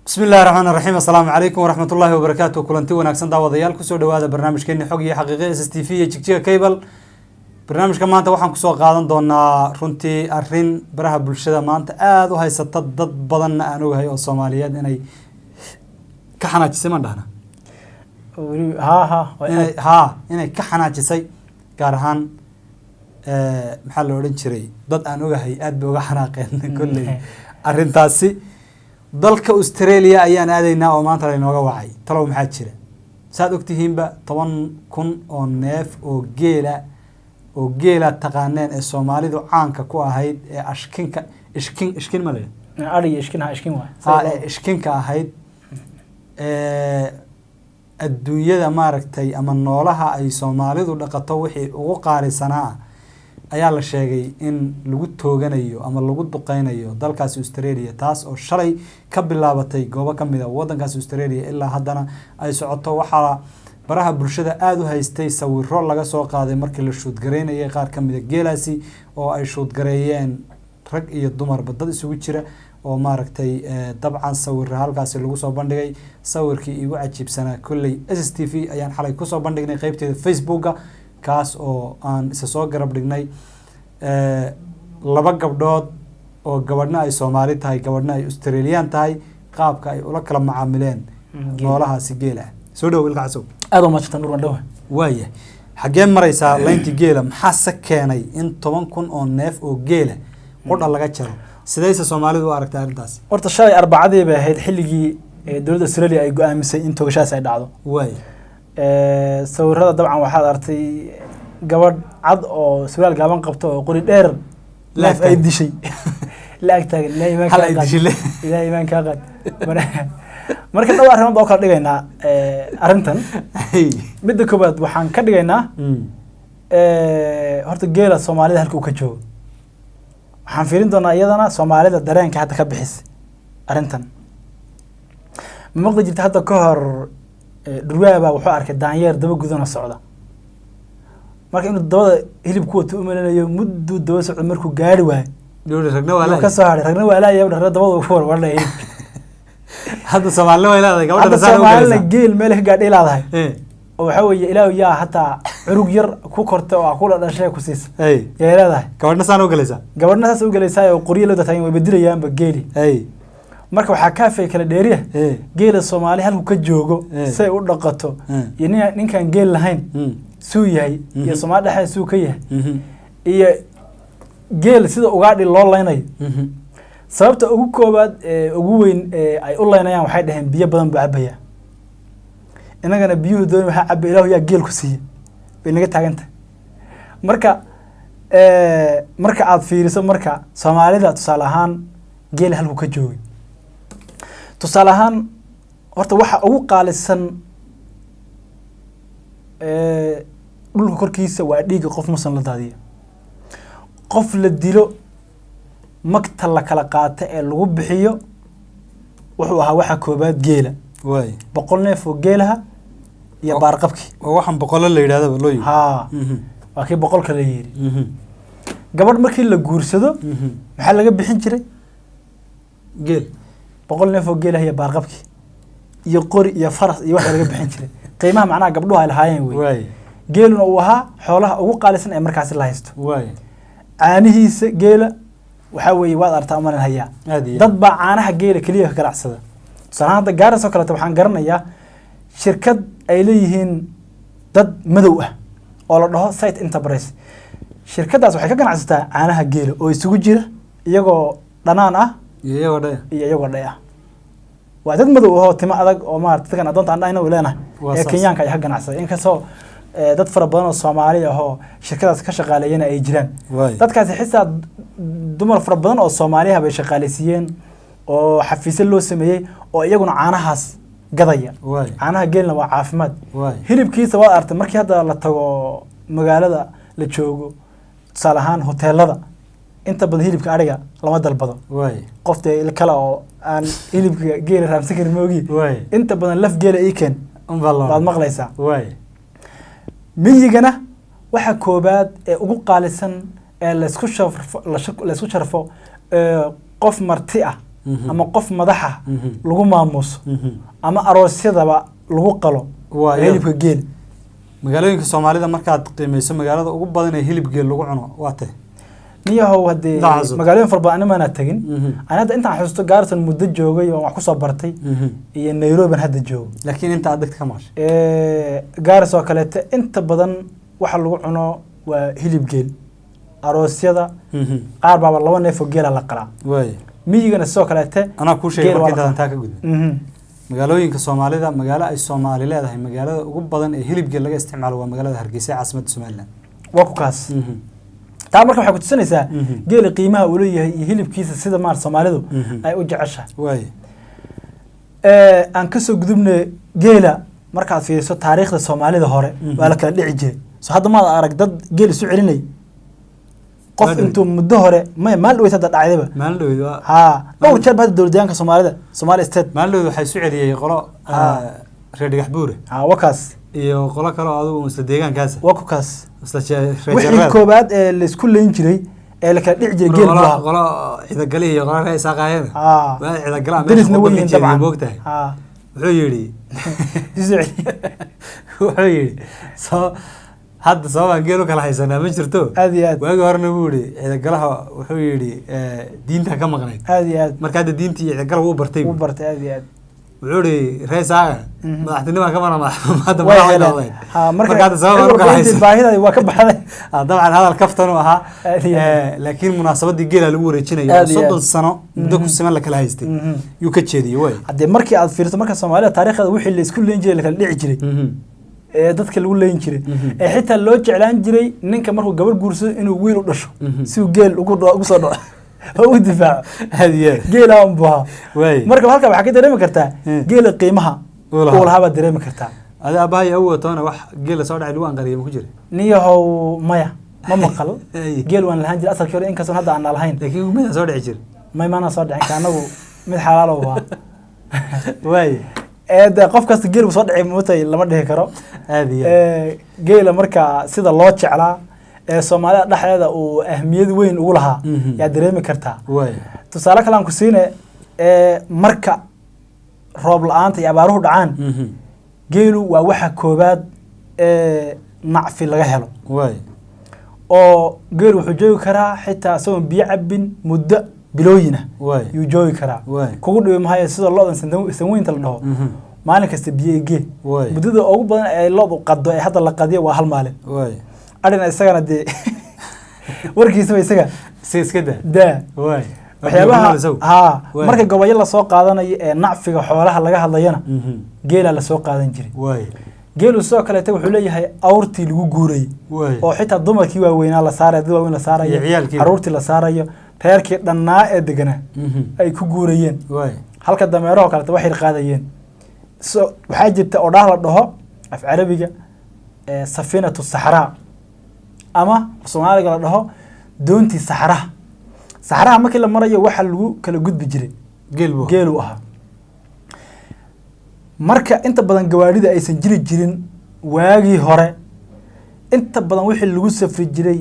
بسم الله الرحمن الرحيم السلام عليكم ورحمة الله وبركاته كلنتي وناكسن داوديال كسو دواada barnaamijkeeni xog iyo xaqiiqo SSTV iyo Jigjiga Cable barnaamijka maanta waxaan ku soo qaadan doonaa runtii arrin baraha bulshada maanta aad u haysata dad badan aan ogahay oo Soomaaliyeed inay ka xanaajisay ma dhahna inay ka xanaajisay gaar ahaan maxaa la oran jiray dad aan ogahay aad bay uga xanaaqeen kulley arrintaasi dalka Australia ayaan aadaynaa oo maanta la inooga wacay talow maxaa jira saad ogtihiinba 10,000 oo neef oo geela taqaaneen ee Soomaalidu caanka ku ahayd ee ishkin ma leeyahay ishkinka ahayd adduunyada maaragtay ama noolaha ay Soomaalidu dhaqato wixii ugu qaalisanaa ayaa la sheegay in lagu tooganayo ama lagu duqeynayo dalkaas Australia taas oo shalay ka bilaabatay goobo kamid ah wadankaas Australia ilaa haddana ay socoto waxa baraha bulshada aad u haystay sawirro laga soo qaaday markii la shoot gareynayay qaar kamid ah geelaasi oo ay shoot gareeyeen rag iyo dumar dad isugu jira oo maaragtay dabcan sawir halkaas lagu soo bandhigay sawirkii igu cajiibsanaa kulley SSTV ayaan xalay ku soo bandhignay qaybteeda Facebook kaas oo aan isa soo garab dhignay laba gabdhood oo gabadhna ay Soomaali tahay gabadhna ay Australian tahay qaabka ay ula kala macaamileen noolahaasi geela soo dhaw ilka casoo aad u maastan urban dhaw waaya xagee maraysaa laynti geela maxaa keenay in 10,000 oo neef oo geela qodha laga jaro sidaysa Soomaalidu u aragtay arrintaas horta shalay arbacadii bay ahayd xilligii dawladda Australia ay go'aamisay in togashaas ay dhacdo waaya sawirada dabcan waxaad artay gabadh cad oo su'aal gaaban qabto oo qori dheer laaf ay dishay laag taagan ilaa iimaan ka qad marka dhawr arrimood oo kala dhigaynaa arrintan midda koobaad waxaan ka dhigaynaa horta geela Soomaalida halka uu ka joogo waxaan fiirin doonaa iyadana Soomaalida dareenka hadda ka bixisay arrintan ma maqli jirta hadda ka hor durwaaba wuxuu arkay daanyeer daba gudana socda marka inuu dabada hilib ku wato u malanayo muddo daba socdo markuu gaari waay ragna waa la yaab dabada ugu warwaray hadda Soomaaliland way leedahay gabadha Soomaaliland geel meel ka gaadhay leedahay oo waxa weeye ilaahu yaa hataa curug yar ku korto oo kula dhashay ku siisa yaa leedahay gabadhna saan u galaysaa oo qoriyo loo tatay way bedelayaanba geeli marka waxa ka fay kala dheeriya geela Soomaali halku ka joogo say u dhaqato iyo ninkan geel lahayn suu yahay iyo Soomaali dhaxay suu ka yahay iyo geel sida ugaadhi loo leenay sababta ugu koobaad ugu weyn ay u leenayaan waxay dhaheen biyo badan buu cabaya inagana biyuhu doon waxa cabay ilaahu yaa geel ku siiyay bay naga taagantay marka aad fiiriso marka Soomaalida tusaale ahaan geel halku ka joogay tusaale ahaan horta waxa ugu qaalisan dhulka korkiisa waa dhiiga qof musan la daadiyo qof la dilo magta la kala qaata ee lagu bixiyo wuxuu ahaa waxa koobaad geela way 100 neef oo geelaha iyo baarqabki waxan 100 la yiraahdo loo yiri waa kii 100 kala yiri gabadh markii la guursado maxaa laga bixin jiray geel 100 neef oo geelaha iyo baarqabki iyo qori iyo faras iyo wax laga bixin jiray qiimaha macnaha gabdhuhu ay lahaayeen way geeluna uu ahaa xoolaha ugu qaalisan ee markaas la haysto way caanihiisa geela waxa weeye waad artaa uma hayaa dad baa caanaha geela kaliya ka ganacsada salaanta gaarayso kale waxaan garanayaa shirkad ay leeyihiin dad madow ah oo la dhaho Site Enterprise shirkadaas waxay ka ganacsataa caanaha geela oo isugu jira iyagoo dhanaan ah iyagoo dhay ah waa dad madow oo timo adag oo maartay tan adoonta aan dhayna u leenahay ee Kenyaanka ay ka ganacsadeen inkastoo dad fara badan oo Soomaali ah oo shirkadaas ka shaqaaleeyeen ay jiraan dadkaas xitaa dumar fara badan oo Soomaali ah bay shaqaaleysiiyeen oo xafiis loo sameeyay oo iyaguna caanahaas gadaya caanaha geelna waa caafimaad hilibkiisa waa artay markii hadda la tago magaalada la joogo tusaale ahaan hoteelada inta badan hilibka ariga lama dalbado qofta kale oo aan hilibka geela raamsan karin moogi inta badan laf geela ay keen baad maqlaysaa miyigana waxa koobaad ee ugu qaalisan ee la isku sharfo qof marti ah ama qof madaxa lagu maamuuso ama aroosyadaba lagu qalo waa hilibka geel magaalooyinka Soomaalida markaad qiimeyso magaalada ugu badan ee hilib geel lagu cuno waa tee niyahow hadii magaalooyin far badan ma tagin aan hadda inta xusuusto Gaarsan muddo joogay oo wax ku soo bartay iyo Nairobi hadda joogo laakiin inta aad ka maashay Gaarso kale inta badan waxa lagu cuno waa hilib geel aroosyada qaar baba laba neef oo geel la qalaa way miyigana soo kale ana ku sheegay markii inta ka gudbay magaalooyinka Soomaalida magaalo ay Soomaali leedahay magaalada ugu badan ee hilib geel laga isticmaalo waa magaalada Hargeysa caasimadda Soomaaliland waa ku kaas taa marka waxa ku tusinaysaa geel qiimaha uu leeyahay iyo hilibkiisa sida maar Soomaalidu ay u jeceshahay way aan ka soo gudubnay geela marka aad fiiriso taariikhda Soomaalida hore waa la kala dhici jiray soo hadda ma arag dad geel isu celinay qof intuu muddo hore maal dhow inta dhacayba maal dhow ha dhowr jeer baad dowladaanka Soomaalida Somali State maal dhow waxay isu celiyay qolo reer Dhagaxbuure wakaas iyo qolo kale oo adigu isla deegaankaas wakaas isla wixii koobaad ee la isku leeyin jiray ee la kala dhici jiray geel baa qolo cida gali iyo qolo reer saaqayada waa cida gala meesha weyn dabcan moogtahay wuxuu yiri wuxuu yiri soo hadda sabab geelo kala haysanaa ma jirto aad iyo aad waagi horena wuu yiri cida galaha wuxuu yiri diinta ka maqnayd aad iyo aad marka hadda diintii cida galaha uu bartay aad iyo aad wuxuu yiri reesaaga madaxtinimada ka marama hadda ma haynaadeen marka hadda sabab kala haysan baahida waa ka baxday dabcan hadal kaftan oo ahaa laakiin munaasabadii geela lagu wareejinayo 30 sano muddo ku siman la kala haystay yuu ka jeediyay way hadda markii aad fiirto marka Soomaaliya taariikhda wixii la isku leen jiray la kala dhici jiray dadka lagu leeyin jiray xitaa loo jeclaan jiray ninka markuu gabar guursado inuu wiil u dhasho si uu geel ugu soo dhaco oo difaac hadiye geel aan baa way marka halka waxa ka dareemi kartaa geel qiimaha oo lahaaba dareemi kartaa ada abahay awootoona wax geel soo dhacay lagu anqariyo ku jira niyahow maya ma maqal geel waan lahaan jiray asalkii hore in kasan hadda aan lahayn laakiin mid soo dhici jir may maana soo dhicin anagu mid xalaal oo waa way qof kasta geel soo dhacay mootay lama dhihi karo hadiye geela marka sida loo jeclaa Soomaalida dhaxdeeda uu ahmiyad weyn ugu lahaa yaa dareemi kartaa way tusaale kale aan ku siinay marka roob la'aanta iyo abaaruhu dhacaan geelu waa waxa koobaad nacfi laga helo way oo geel wuxuu joogi karaa xitaa soo biyo cabin muddo bilooyina yuu joogi karaa kugu dhibi maayo sida loodan sanweynta la dhaho maalin kasta biyo gee muddada ugu badan ee loodu qado ee hadda la qadiyo waa hal maalin arina isagana de warkiisa isaga si iska da way waxyaabaha marka gobolada la soo qaadanayo ee nacfiga xoolaha laga hadlayana geela la soo qaadan jiray way geelu soo kale wuxuu leeyahay awrtii lagu guuray oo xitaa dumarkii waaweynaa la saaray dad waaweyn la saarayo caruurtii la saarayo reerkii dhannaa ee deganaa ay ku guurayeen halka dameeraha kale waxay qaadayeen waxaa jirta oo dhaah la dhaho af carabiga safinatu sahara ama Soomaaliga la dhaho doontii saxaraha markii la marayo waxa lagu kala gudbi jiray geelu aha marka inta badan gawaarida aysan jiri jirin waagi hore inta badan wixii lagu safri jiray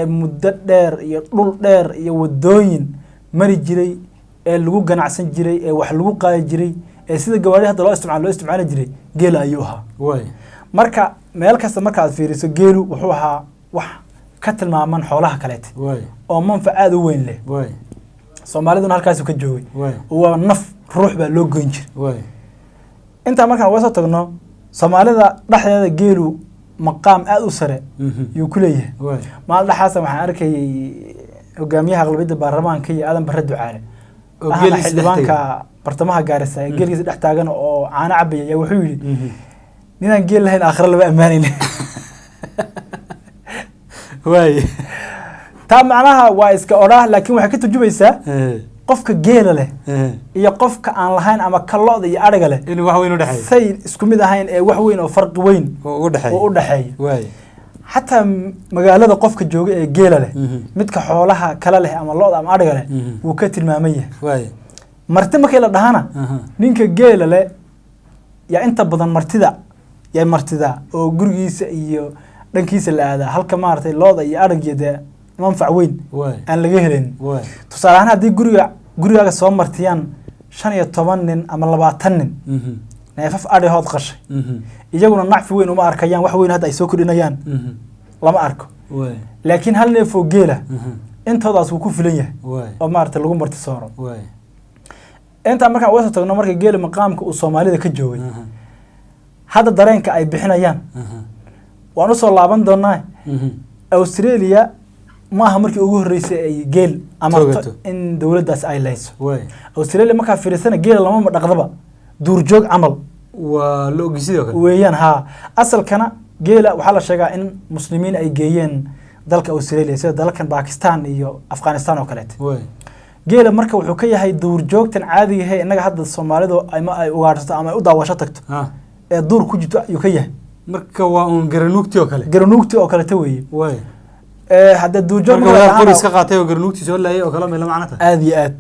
muddo dheer iyo dhul dheer iyo wadooyin mari jiray ee lagu ganacsan jiray ee wax lagu qaadi jiray ee sida gawaari hadda loo isticmaali jiray geel ayuu ahaa way marka meel kasta marka aad fiiriso geelu wuxuu ahaa wax ka tilmaaman xoolaha kale oo manfacaad u weyn leh way Soomaaliduna halkaas ka joogay waa naf ruux baa loo goyn jiray way inta markaan wada tagno Soomaalida dhaxdeeda geelu maqaam aad u sare yuu ku leeyahay maal dhaxaas waxaan arkay hogaamiyaha aqlabiyada baarlamaanka iyo Aadan Barre Ducaale oo xildhibaanka bartamaha Gaarisa ee geelkiisa dhex taagan oo caana cabaya wuxuu yiri ninaan geel lahayn aakhira laba amaanin way taa macnaha waa iska oraa laakiin waxa ka turjumaysaa qofka geela leh iyo qofka aan lahayn ama kalooda iyo ariga leh in wax weyn u dhaxay say isku mid ahayn ee wax weyn oo farqi weyn u dhaxay way hatta magaalada qofka jooga ee geela leh midka xoolaha kala leh ama looda ama ariga leh wuu ka tilmaamay way marti markii la dhahana ninka geela leh ya inta badan martida oo gurigiisa iyo dhankiisa la aada halka maartay looda iyo arigeeda manfac weyn aan laga helin tusaale ahaan hadii guriga gurigaaga soo martiyaan 15 nin ama 20 nin neefaf adhihood qashay iyaguna nacfi weyn uma arkayaan wax weyn hadda ay soo kordhinayaan lama arko laakiin hal neef oo geela intoodaas wuu ku filan yahay oo maaragtay lagu marti sooro inta markaan uga soo tagno marka geela maqaamka uu Soomaalida ka joogay hadda dareenka ay bixinayaan waan u soo laaban doonaa Australia ma aha markii ugu horeysay ay geel amarto in dawladdaas ay leyso Australia markaa fiirsana geela lama ma dhaqdaba duurjoog camal waa la ogeysiyo kale weeyaan ha asalkana geela waxa la sheegaa in muslimiin ay geeyeen dalka Australia sida dalkan Pakistan iyo Afghanistan oo kale geela marka wuxuu ka yahay duurjoogtan caadiga ah inaga hadda Soomaalidu ay ugaarsato ama u daawasho tagto ee duur ku jirto ayuu ka yahay marka waa un garanuugti oo kale taweeye hadda duurjoog marka qoris ka qaatay oo garanuugti soo laayay oo kale meel macnata aad iyo aad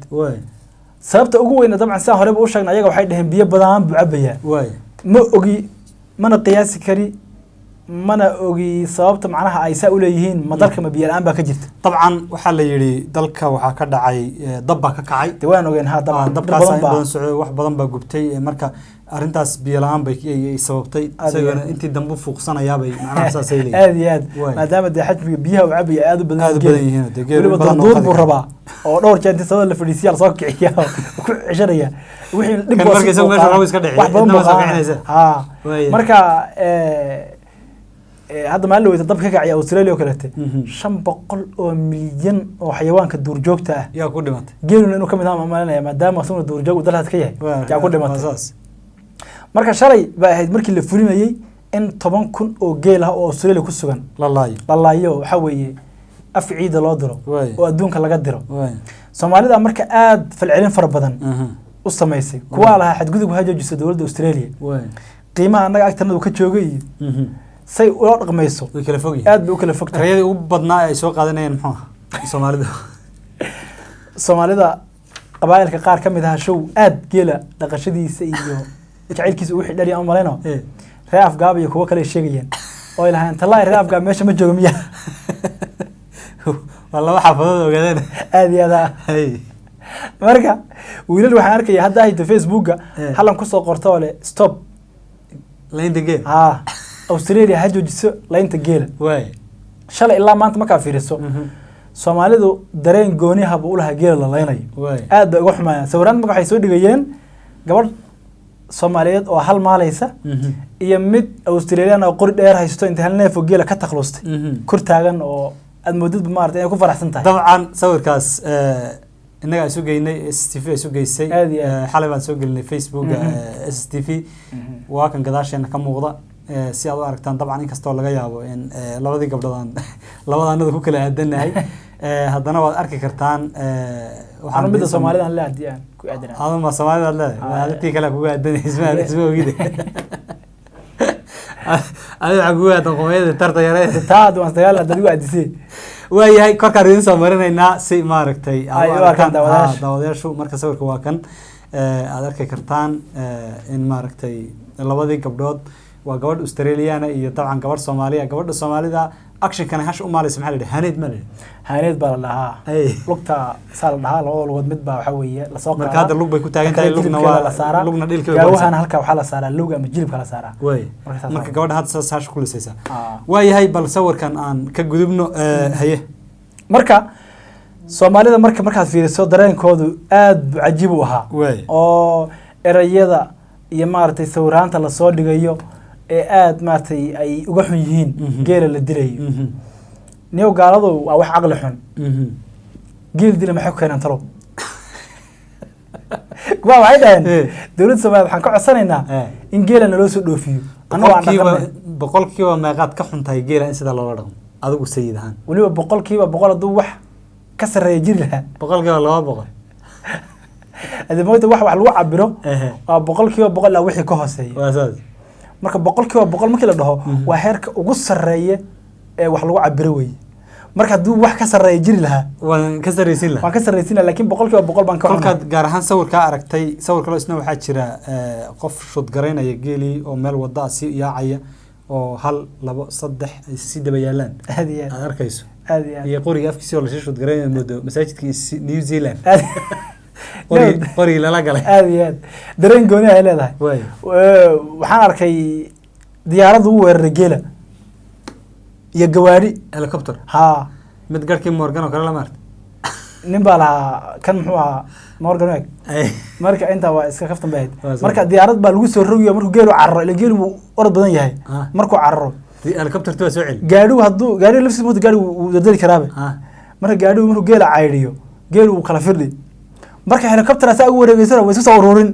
sababta ugu weyn dabcan saa hore u sheegnay ayaga waxay dhaheen biyo badan buu cabayaan ma ogi mana qiyaasi kari mana ogi sababta macnaha ay saa u leeyihiin ma dalka ma biyo la'aan baa ka jirta dabcan waxa la yiri dalka waxa ka dhacay dab baa ka kacay waan ogeen ha dabkaas badan socdo wax badan baa gubtay marka arintaas biyo la'aan bay sababtay isagana intii dambu fuuqsanaya bay macnaha saas ay leeyihiin aad iyo aad maadaama xajmiga biyaha uu cabay aad u badan yihiin geelu badan buu rabaa oo dhowr jeer inta soo la fadhiisiyaa soo kiciya ku cishanaya wixii dhib boos markay soo meesha iska dhacay wax badan soo kicinaysa ha marka hadda ma la weyta dab ka kacay Australia oo kale 500 oo milyan oo xayawaanka duurjoogta ah yaa ku dhimatay geeluna inuu kamid ah maalinaya maadaama soo duurjoog u dalhaad ka yahay yaa ku dhimatay marka shalay baa ahayd markii la fulinayay in 10,000 oo geel ah oo Australia ku sugan lallaayo waxa weeye af ciida loo diro oo adduunka laga diro Soomaalida marka aad falcelin far badan u sameysay kuwa laha xadgudub ha joojisay dawladda Australia qiimaha anaga agtanadu ka joogay say u dhaqmayso aad buu kala fogtay rayada ugu badnaa ay soo qaadanayeen Soomaalida qabaayilka qaar kamid ah show aad geela dhaqashadiisa iyo jacaylkiisa wixii dhali aan malayno reef gaab iyo kuwa kale sheegayeen oo ilaahay talaa reef gaab meesha ma joogo miya والله حافظه وقاعدين هذه هذا marka wiilal waxaan arkay hadda ay Facebook halan ku soo qorto ole stop laynta geel Australia hajojiso laynta geel way shalay ilaa maanta ma ka fiiriso Soomaalidu dareen gooni ah buu lahaa geel la laynayo aad bay uga xumaayeen sawiraan marka waxay soo dhigayeen gabadh Soomaaliyeed oo hal maalaysa iyo mid Australian oo qori dheer haysto inta hal neef oo geel ka taqlustay kur taagan oo المدد بمارتين يكون فرح سنتين طبعا صور كاس إنك أسوق جيني STV أسوق جيسي حلبا أسوق جيني فيسبوك STV وكان قداش أنا كم موضة سيادة أركتان طبعا إنك استوى لقيا إن لودي قبل لودي هذا كله هدنا هاي هذا أنا أركي كرتان وحنا بدأ سومالي أنا لا أديان هذا ما سومالي لا هذا تيكلا كوجا هدنا اسمه كده أنا عقوة تقومي ترى يا تاد وانستغل هذا جو أديسي وياي كاركارين سامرين هنا سي ماركتي أيوة كان داودير شو مركز صور كواكن أدرك كرتان إن ماركتي اللبادي قبضات وقبض أستراليا أنا طبعا قبض سوماليا قبض السومالي ده أكشن كان هش أمالي سمح لي هنيد مالي هنيد بالله لقطة صار لها لو وقت متبع وحوية لسوق مركز هذا اللوج بيكون تاجن تاي لوجنا ديل كده جوهنا هلكا وحلا صار اللوج مجيب كلا صار وي مركز قبض هذا هش كل سيسا ويا هاي بالصور كان عن كجذبنا هي مركز Soomaalida marka fiiriso dareenkoodu aad cajiib u ahaa oo erayada iyo maartay sawiraanta la soo dhigayo ee aad maartay ay uga xun yihiin geela la dilayo niyo gaaladu waa wax aqli xun geel dila maxay ku keenan talo kuwa waxay dhahan dawladda Soomaaliya waxaan ka codsanaynaa in geela naloo soo dhoofiyo annagu aan dhaqan boqolkiiba meeqaad ka xuntahay geela in sida loola dhaqmo adigu sayidahan waliba boqolkiiba boqol haduu wax كسر يجريها بقول كذا لا بقول هذا موت واحد على الوعي برو بقول كذا بقول لا وحي كهسي واساس مركب بقول كذا بقول ما كله ده وحرك وقص الرأي واحد الوعي بروي مركب دو واحد كسر يجري لها وكسر يسيلها وكسر يسيلها لكن بقول كذا بقول بنك كل كاد جارهان صور كأركتي صور كله اسمه واحد شراء قف شط جرينا يجيلي أو مال وضع سي يا عيا أو هل لبا صدح السيد بيالان هذه أركيسو هذه هي قوري أفكسي ولا شيء شو تقرين مدو مساجد نيوزيلاند qori lala galay aad iyo aad dareen gooni ay leedahay way waxaan arkay diyaaraddu u weeraray geela iyo gawaari helicopter haa mid garkii Morgan oo kale la maartay nin baa lahaa kan muxuu ahaa Morgan Weg marka inta waa iska kaftan bayd Waa soo- marka diyaarad baa lagu soo rogiyo markuu geelu carro ila geelu wuu orod badan yahay Ah. markuu carro helicopter tu soo celi gaadhigu hadduu gaadhiga laftiisa mooda gaadhigu wuu dadali karaabe marka gaadhigu markuu geela caydhiyo geelu wuu kala firdhi marka helicopter asaa ugu wareegeysana way isku soo ururin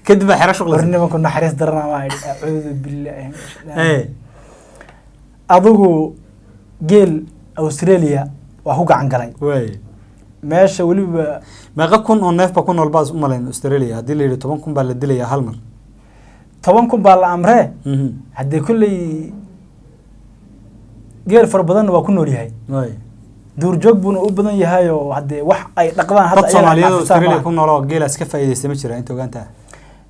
kadib baa xira shuqul war nimanku naxariis darana ma idhi acuudu billaahi ee adigu geel Australia waa ku gacan galay way meesha weliba meeqa kun oo neef ba ku nool baas u malayn Australia hadii la yiri 10 kun baa la dilayaa hal mar 10 kun baa la amree haddii kulley geel fara badan waa ku nool yahay way duurjoog buuna u badan yahay oo haddee wax ay dhaqdaan dad Soomaaliyeed oo Australia ku nool oo geelaas ka faa'iideystay ma jira inta ogaantaa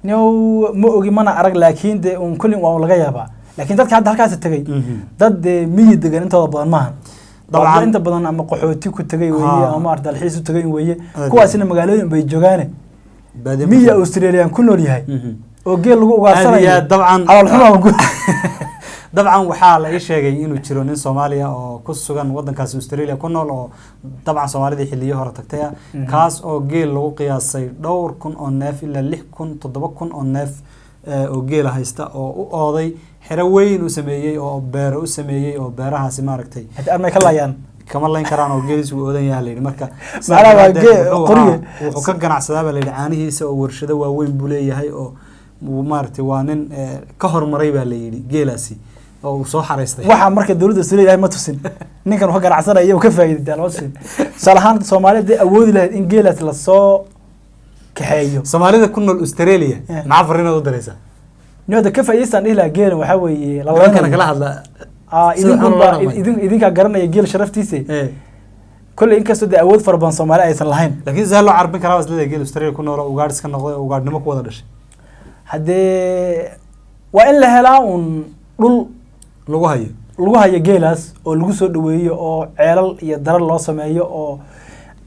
new ma ogi mana arag laakiin dee un kullin waa laga yaabaa laakiin dadka hadda halkaas tagay dad dee miyi degan intooda badan maahan dabcan inta badan ama qaxooti ku tagay weeye ama arday dalxiis u tagay weeye kuwaasina magaalooyin bay joogaan miyi Australian ku nool yahay oo geel lagu ugaarsanayo dabcan awal xumaa dabcan waxaa la ii sheegay inuu jiro nin Soomaaliya oo ku sugan wadankaas Australia ku nool oo dabcan Soomaalida xilliyo hore tagtay kaas oo geel lagu qiyaasay dhowr kun oo neef ilaa 6,000 7,000 oo neef oo geel haysta oo u ooday xira weyn u sameeyay oo beero u sameeyay oo beerahaasi maaragtay hadda ama ka laayaan kama layn karaan oo geelisu oodan yahay leeyahay marka macnaha waa qoriga wuxuu ka ganacsadaa baa leeyahay caanihiisa oo warshado waaweyn buu leeyahay oo maaragtay waa nin ka hormaray baa leeyahay geelaasi oo soo xareystay waxa marka dawladda Soomaaliya ma tusin ninkan waxa ganacsanaya oo ka faa'iiday loo siin salahan Soomaaliyeed awoodi lahayd in geelaas la soo kaxeeyo Soomaalida ku nool Australia ma farina u dareysa niyada ka faa'iideysan ilaa geel waxa weeye la kana kala hadla idinka garanaya geel sharaftiisa kulli inkastoo de awood fara badan Soomaali aysan lahayn laakiin saa loo carbin karaa isla geel Australia ku nool oo ugaadh iska noqday oo ugaadhnimo ku wada dhashay hadee waa in la helaa dhul lagu hayo geelaas oo lagu soo dhaweeyo oo ceelal iyo darar loo sameeyo oo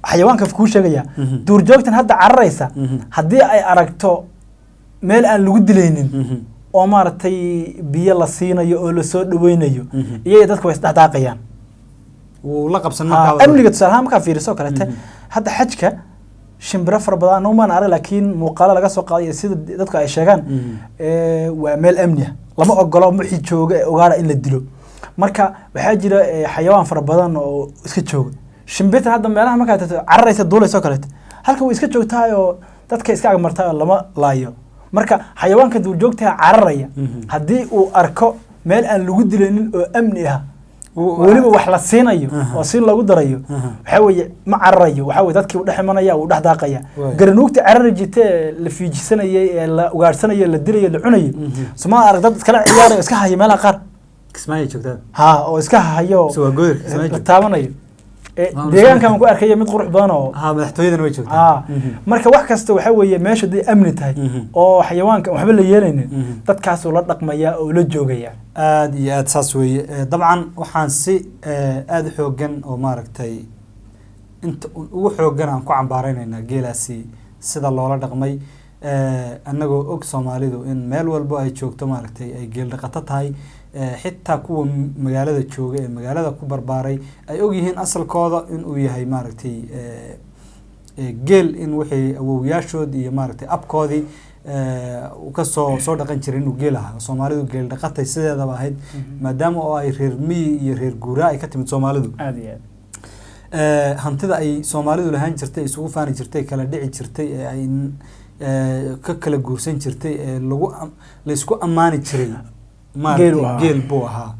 xayawaanka ku sheegaya duurjoogtan hadda cararaysa haddii ay aragto meel aan lagu dilaynin oo maartay biyo la siinayo oo la soo dhaweynayo iyaga dadku way isdhaaqayaan wuu la qabsan markaa amniga tusaalaha markaa fiiriso kaleete hadda xajka shimbira fara badan oo maan arag laakiin muuqaalo laga soo qaaday sida dadku ay sheegaan waa meel amni ah lama ogolo wixii jooga ee ugaara in la dilo marka waxaa jira xayawaan fara badan oo iska jooga shimbirta hadda meelaha markaa cararaysa duulayso kaleete halka way iska joogtaa oo dadka iska agmartaa oo lama laayo marka xayawaanka duurjoogta cararaya haddii uu arko meel aan lagu dilaynin oo amni ah weliba wax la siinayo oo si lagu darayo waxa weeye ma cararayo waxa weeye dadkii u dhaxmanaya uu dhax daaqaya garanuugta carari jirtay la fiijisanayay ee la ugaarsanayay la dilayo la cunayo suma arag dad kala ciyaarayo iska hayo meelaha qaar kismaayo joogtaa oo iska hayo soo goodir kismaayo taabanayo deegaankan ku arkay mid qurux badan oo madaxtooyadana way joogtaa marka wax kasta waxa weeye meesha day amni tahay oo xayawaanka waxba la yeelaynin dadkaas oo la dhaqmaya oo la joogaya aad iyo aad saas weeye dabcan waxaan si aad xoogan oo maaragtay inta ugu xoogan aan ku cambaaraynayna geelaasi sida loola dhaqmay annagoo og Soomaalidu in meel walbo ay joogto maaragtay ay geel dhaqato tahay xitaa kuwa magaalada jooga ee magaalada ku barbaaray ay og yihiin asalkooda in uu yahay maaragtay geel in wixii awowyaashood iyo maaragtay abkoodii uu ka soo dhaqan jiray inuu geel ahaa Soomaalidu geel dhaqatay sideedaba ahayd maadaama oo ay reer miyi iyo reer guuraa ay ka timid Soomaalidu aad iyo aad hantida ay Soomaalidu lahaan jirtay isugu faani jirtay kala dhici jirtay ee ay ka kala guursan jirtay ee la isku amaani jiray geel buu ahaa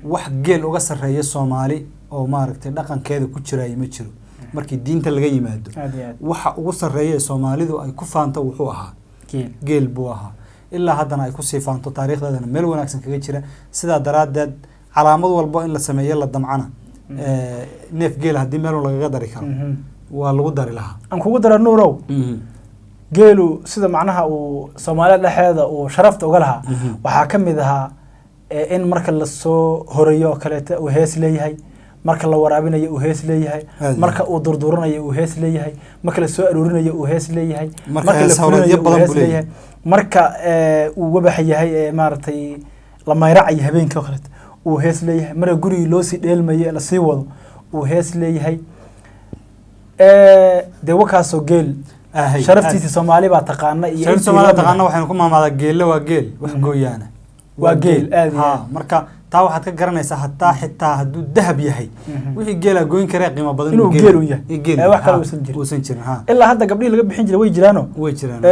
wax geel uga sareeya Soomaali oo maaragtay dhaqankeeda ku jiray ma jiro markii diinta laga yimaado waxa ugu sareeya Soomaalidu ay ku faanto wuxuu ahaa geel buu ahaa ilaa haddana ay ku sii faanto taariikhdeedana meel wanaagsan kaga jira sida daraadeed calaamad walba in la sameeyo la damcana neef geel haddii meel laga dari karo waa lagu dari lahaa aan kugu dara nuurow geelu sida macnaha uu Soomaaliya dhaxeeda uu sharafta uga lahaa waxa kamid ahaa in marka la soo horeeyo kaleeta uu hees leeyahay marka la waraabinayo uu hees leeyahay marka uu durduranayo uu hees leeyahay marka la soo aruurinayo uu hees leeyahay marka la furanayo uu hees leeyahay marka uu wabax yahay maaragtay la mayracay habeenkii kale uu hees leeyahay marka guriga loo sii dheelmayo la sii wado uu hees leeyahay de wakaasoo geel sharaftiisa Soomaali baa taqaana iyo sharaftiisa Soomaali taqaana waxaan ku maamada geel waa geel wax gooyaana waa geel aad marka taa waxaad ka garanaysaa hataa xitaa hadduu dahab yahay wixii geela gooyn kara qiimo badan inuu geel u yahay wax kale uusan jirin ilaa hadda gabdhihii laga bixin jiray way jiraan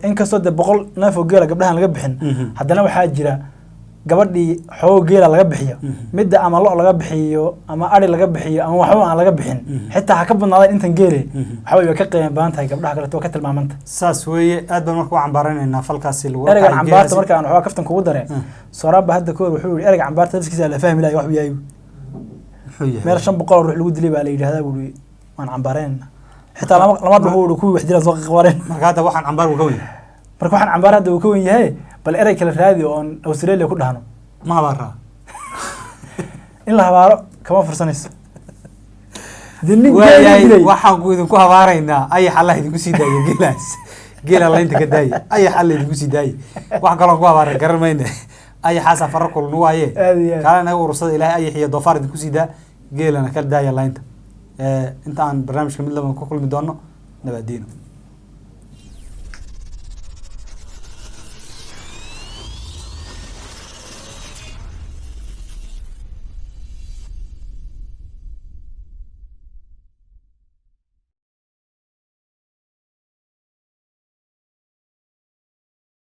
in kastoo de 100 neef oo geela gabdhahan laga bixin haddana waxaa jira gabadhii xoog geela laga bixiyo midda ama lo laga bixiyo ama ari laga bixiyo ama waxba aan laga bixin xitaa ha ka badnaadaan intan geele waxa way ka qiimo badan tahay gabdhaha kale oo ka tilmaamanta saas weeye aad baan markaa cambaaranaynaa falkaasi lagu erayga cambaarta marka aan waxa kaftan kugu daray sooraba hadda koor wuxuu yiri erayga cambaarta dadkiisa la fahmi lahayo wax uu yahay meel 500 ruux lagu dilay baa la yiraahdaa buu waan cambaarayna xitaa lama dhaho ku wax jira soo qabareen marka hadda waxaan cambaar u ka weyn marka waxaan cambaar hadda uu ka weyn yahay bal eray kala raadi oo Australia ku dhahno ma habaara in la habaaro kama fursanayso waxaan ku idinku habaaraynaa ay xal idinku sii daayo geela la inta ka daayo ay xal idinku sii daayo wax kale ku habaara garan mayne ay xaasa farqul nuwaye kaalana urursada ilaahay ay xiyo doofaar idinku sii daa geelana ka daaya la inta inta aan barnaamijka mid laba ku kulmi doono nabadiino